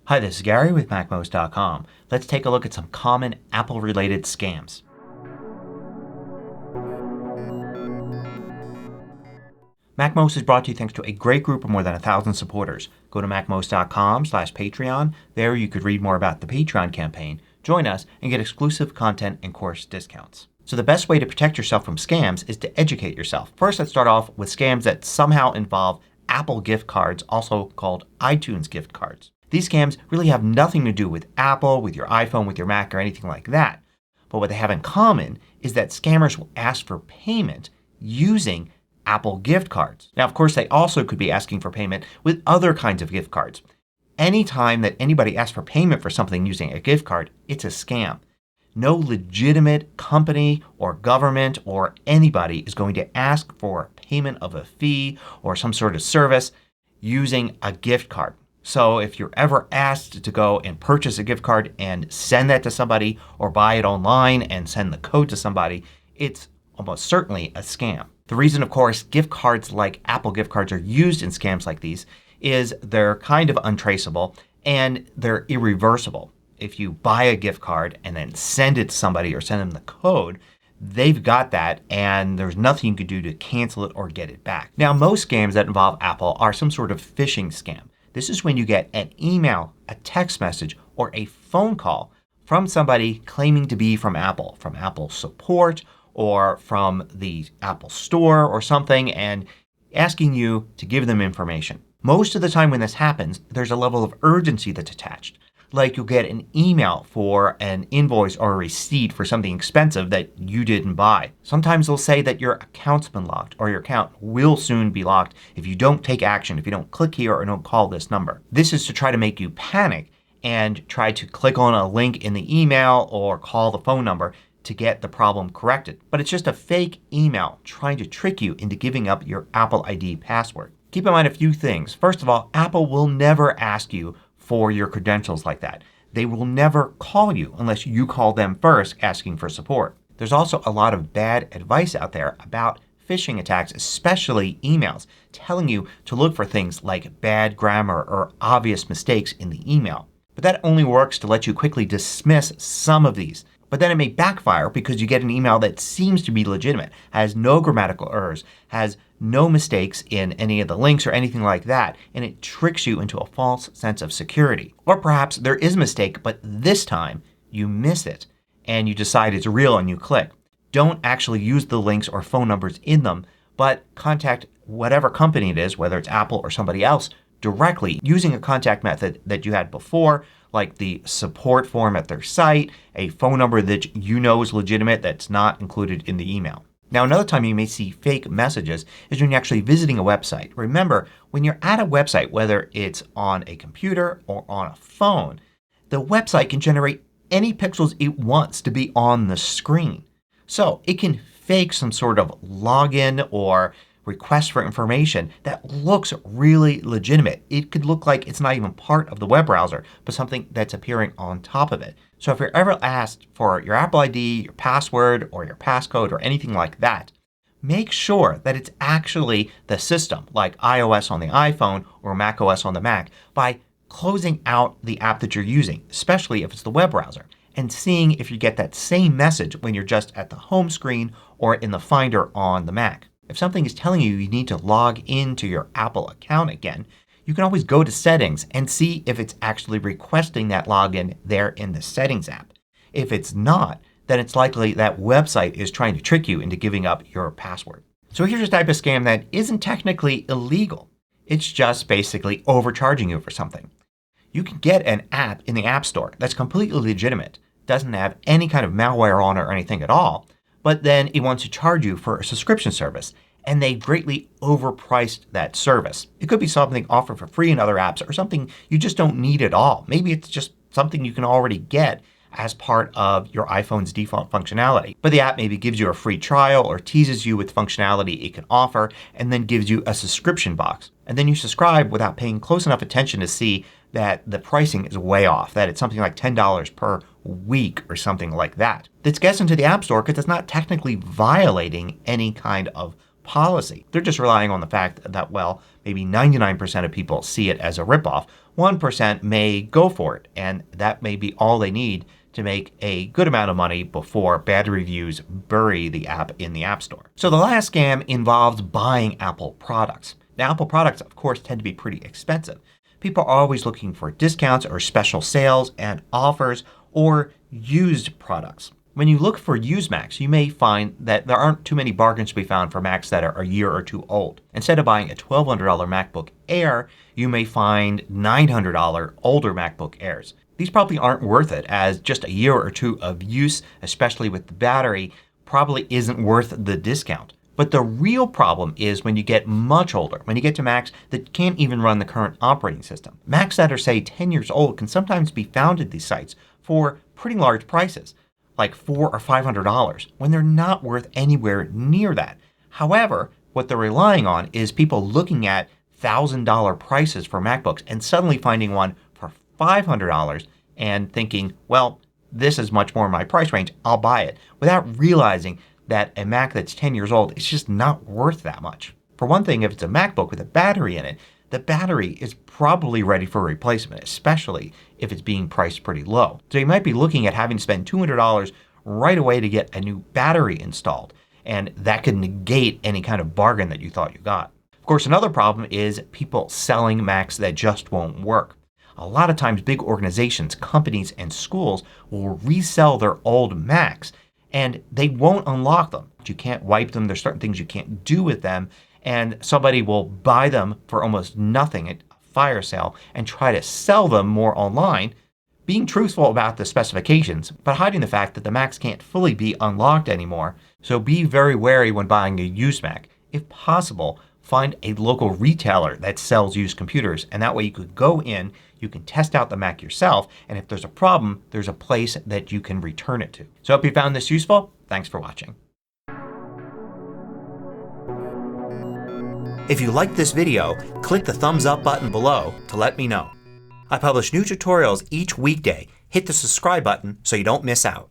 Hi, this is Gary with MACMOST.com. Let's take a look at some common Apple-related scams. MACMOST is brought to you thanks to a great group of more than 1,000 supporters. Go to MACMOST.com/Patreon. There you could read more about the Patreon campaign, join us, and get exclusive content and course discounts. So the best way to protect yourself from scams is to educate yourself. First, let's start off with scams that somehow involve Apple gift cards, also called iTunes gift cards. These scams really have nothing to do with Apple, with your iPhone, with your Mac, or anything like that. But what they have in common is that scammers will ask for payment using Apple gift cards. Now, of course, they also could be asking for payment with other kinds of gift cards. Anytime that anybody asks for payment for something using a gift card, it's a scam. No legitimate company or government or anybody is going to ask for payment of a fee or some sort of service using a gift card. So if you're ever asked to go and purchase a gift card and send that to somebody or buy it online and send the code to somebody, it's almost certainly a scam. The reason, of course, gift cards like Apple gift cards are used in scams like these is they're kind of untraceable and they're irreversible. If you buy a gift card and then send it to somebody or send them the code, they've got that and there's nothing you can do to cancel it or get it back. Now, most scams that involve Apple are some sort of phishing scam. This is when you get an email, a text message, or a phone call from somebody claiming to be from Apple support or from the Apple Store or something, and asking you to give them information. Most of the time when this happens, there's a level of urgency that's attached. Like you'll get an email for an invoice or a receipt for something expensive that you didn't buy. Sometimes they'll say that your account's been locked or your account will soon be locked if you don't take action, if you don't click here or don't call this number. This is to try to make you panic and try to click on a link in the email or call the phone number to get the problem corrected. But it's just a fake email trying to trick you into giving up your Apple ID password. Keep in mind a few things. First of all, Apple will never ask you for your credentials like that. They will never call you unless you call them first asking for support. There's also a lot of bad advice out there about phishing attacks, especially emails, telling you to look for things like bad grammar or obvious mistakes in the email. But that only works to let you quickly dismiss some of these. But then it may backfire because you get an email that seems to be legitimate, has no grammatical errors, has no mistakes in any of the links or anything like that, and it tricks you into a false sense of security. Or perhaps there is a mistake, but this time you miss it and you decide it's real and you click. Don't actually use the links or phone numbers in them, but contact whatever company it is, whether it's Apple or somebody else, directly using a contact method that you had before, like the support form at their site, a phone number that you know is legitimate that's not included in the email. Now, another time you may see fake messages is when you're actually visiting a website. Remember, when you're at a website, whether it's on a computer or on a phone, the website can generate any pixels it wants to be on the screen. So it can fake some sort of login or request for information that looks really legitimate. It could look like it's not even part of the web browser, but something that's appearing on top of it. So if you're ever asked for your Apple ID, your password, or your passcode, or anything like that, make sure that it's actually the system, like iOS on the iPhone or macOS on the Mac, by closing out the app that you're using, especially if it's the web browser, and seeing if you get that same message when you're just at the home screen or in the Finder on the Mac. If something is telling you you need to log into your Apple account again, you can always go to Settings and see if it's actually requesting that login there in the Settings app. If it's not, then it's likely that website is trying to trick you into giving up your password. So here's a type of scam that isn't technically illegal. It's just basically overcharging you for something. You can get an app in the App Store that's completely legitimate, doesn't have any kind of malware on it or anything at all, but then it wants to charge you for a subscription service, and they greatly overpriced that service. It could be something offered for free in other apps or something you just don't need at all. Maybe it's just something you can already get as part of your iPhone's default functionality. But the app maybe gives you a free trial or teases you with functionality it can offer and then gives you a subscription box. And then you subscribe without paying close enough attention to see that the pricing is way off, that it's something like $10 per week or something like that. This gets into the App Store because it's not technically violating any kind of policy. They're just relying on the fact that, well, maybe 99% of people see it as a ripoff, 1% may go for it, and that may be all they need to make a good amount of money before bad reviews bury the app in the App Store. So the last scam involves buying Apple products. Now, Apple products, of course, tend to be pretty expensive. People are always looking for discounts or special sales and offers or used products. When you look for used Macs, you may find that there aren't too many bargains to be found for Macs that are a year or two old. Instead of buying a $1,200 MacBook Air, you may find $900 older MacBook Airs. These probably aren't worth it, as just a year or two of use, especially with the battery, probably isn't worth the discount. But the real problem is when you get much older, when you get to Macs that can't even run the current operating system. Macs that are, say, 10 years old can sometimes be found at these sites for pretty large prices, like $400 or $500, when they're not worth anywhere near that. However, what they're relying on is people looking at $1,000 prices for MacBooks and suddenly finding one for $500 and thinking, well, this is much more in my price range, I'll buy it, without realizing that a Mac that's 10 years old is just not worth that much. For one thing, if it's a MacBook with a battery in it, the battery is probably ready for replacement, especially if it's being priced pretty low. So you might be looking at having to spend $200 right away to get a new battery installed, and that could negate any kind of bargain that you thought you got. Of course, another problem is people selling Macs that just won't work. A lot of times big organizations, companies, and schools will resell their old Macs and they won't unlock them. You can't wipe them. There's certain things you can't do with them, and somebody will buy them for almost nothing at a fire sale and try to sell them more online, being truthful about the specifications but hiding the fact that the Macs can't fully be unlocked anymore. So be very wary when buying a used Mac. If possible, find a local retailer that sells used computers, and that way you could go in, you can test out the Mac yourself, and if there's a problem, there's a place that you can return it to. So I hope you found this useful. Thanks for watching. If you liked this video, click the thumbs up button below to let me know. I publish new tutorials each weekday. Hit the subscribe button so you don't miss out.